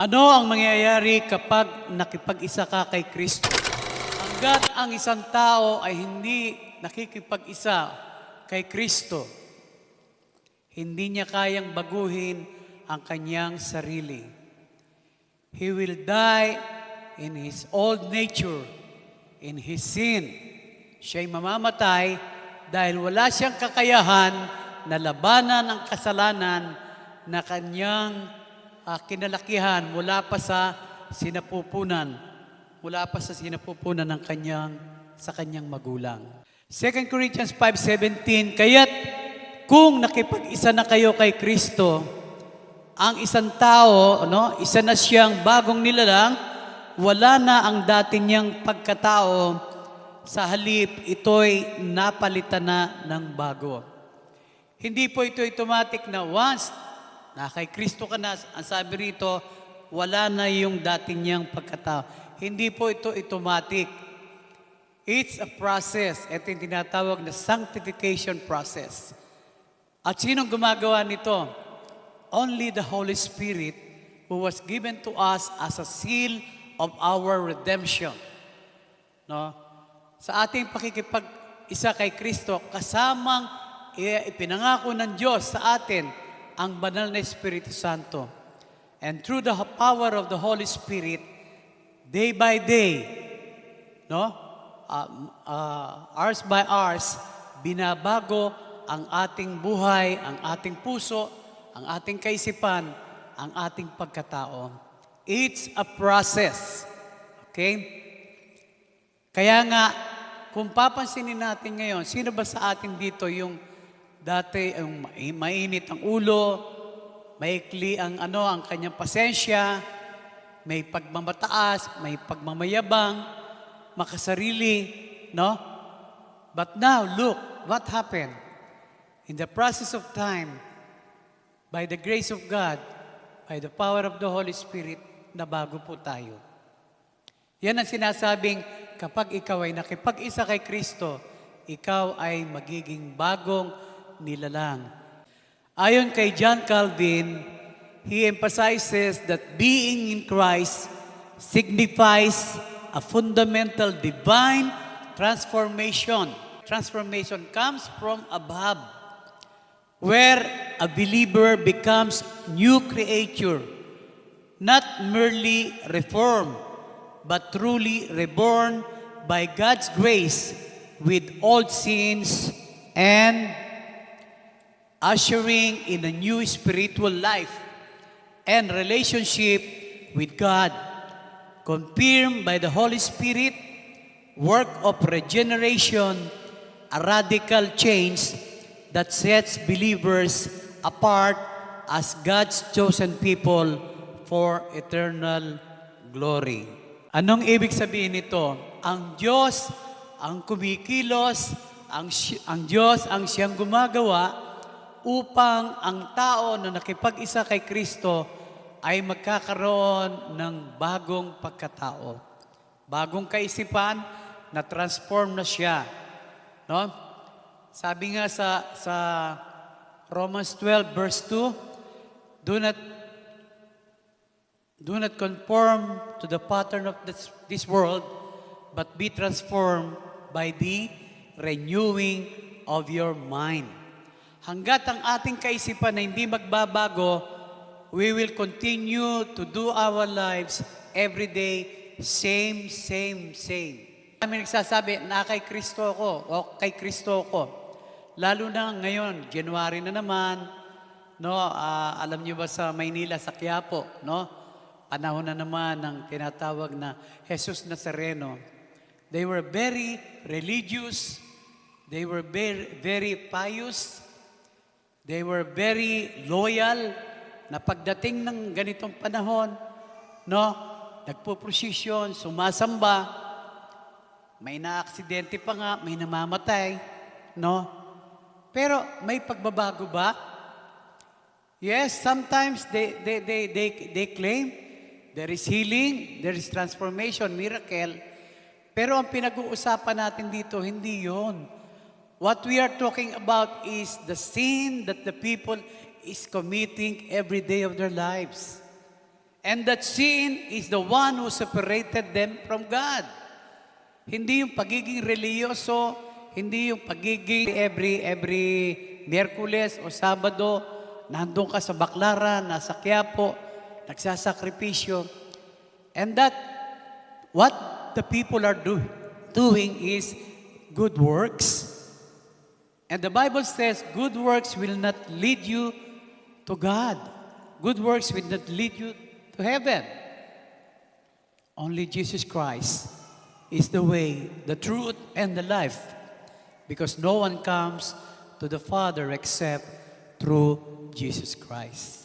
Ano ang mangyayari kapag nakipag-isa ka kay Kristo? Hanggat ang isang tao ay hindi nakikipag-isa kay Kristo, hindi niya kayang baguhin ang kanyang sarili. He will die in his old nature, in his sin. Siya'y mamamatay dahil wala siyang kakayahan na labanan ang kasalanan na kanyang kinalakihan mula pa sa sinapupunan ng sa kanyang magulang. 2 Corinthians 5:17, kaya't kung nakipag-isa na kayo kay Kristo, ang isang tao, isa na siyang bagong nilalang, wala na ang dati niyang pagkatao, sa halip ito'y napalitan na ng bago. Hindi po ito automatic na once na kay Kristo ka na, ang sabi rito, wala na yung dati niyang pagkatao. Hindi po ito automatic. It's a process. Ito yung tinatawag na sanctification process. At sinong gumagawa nito? Only the Holy Spirit who was given to us as a seal of our redemption. No? Sa ating pakikipag-isa kay Kristo, kasamang ipinangako ng Diyos sa atin ang banal na Espiritu Santo. And through the power of the Holy Spirit, day by day, hours by hours, binabago ang ating buhay, ang ating puso, ang ating kaisipan, ang ating pagkatao. It's a process. Okay? Kaya nga, kung papansinin natin ngayon, sino ba sa atin dito yung dati yung mainit ang ulo, maikli ang kanyang pasensya, may pagmamataas, may pagmamayabang, makasarili, no? But now, look, what happened? In the process of time, by the grace of God, by the power of the Holy Spirit, nabago po tayo. Yan ang sinasabing, kapag ikaw ay nakipag-isa kay Kristo, ikaw ay magiging bagong nilalang. Ayon kay John Calvin, he emphasizes that being in Christ signifies a fundamental divine transformation. Transformation comes from above, where a believer becomes new creature, not merely reformed, but truly reborn by God's grace with old sins and ushering in a new spiritual life and relationship with God, confirmed by the Holy Spirit, work of regeneration, a radical change that sets believers apart as God's chosen people for eternal glory. Anong ibig sabihin nito? Ang Diyos ang kumikilos, ang Diyos ang siyang gumagawa upang ang tao na nakipag-isa kay Kristo ay magkakaroon ng bagong pagkatao. Bagong kaisipan, na transform na siya. No? Sabi nga sa Romans 12 verse 2, do not conform to the pattern of this world, but be transformed by the renewing of your mind. Hanggat ang ating kaisipan na hindi magbabago, we will continue to do our lives every day, same. Kami nagsasabi na kay Kristo ako o kay Kristo ako. Lalo na ngayon, January na naman, alam niyo ba sa Maynila, sa Quiapo, panahon na naman ng tinatawag na Jesus Nazareno. They were very religious, they were very pious, they were very loyal, na pagdating ng ganitong panahon, nagpo-prosesyon, sumasamba, may naaksidente pa nga, may namamatay, Pero may pagbabago ba? Yes, sometimes they claim there is healing, there is transformation, miracle. Pero ang pinag-uusapan natin dito, hindi yon. What we are talking about is the sin that the people is committing every day of their lives. And that sin is the one who separated them from God. Hindi yung pagiging religyoso, hindi yung pagiging every Miyerkules o Sabado, nandun ka sa Baclaran, nasa Quiapo, nagsasakripisyo. And that, what the people are doing is good works. And the Bible says, good works will not lead you to God. Good works will not lead you to heaven. Only Jesus Christ is the way, the truth, and the life. Because no one comes to the Father except through Jesus Christ.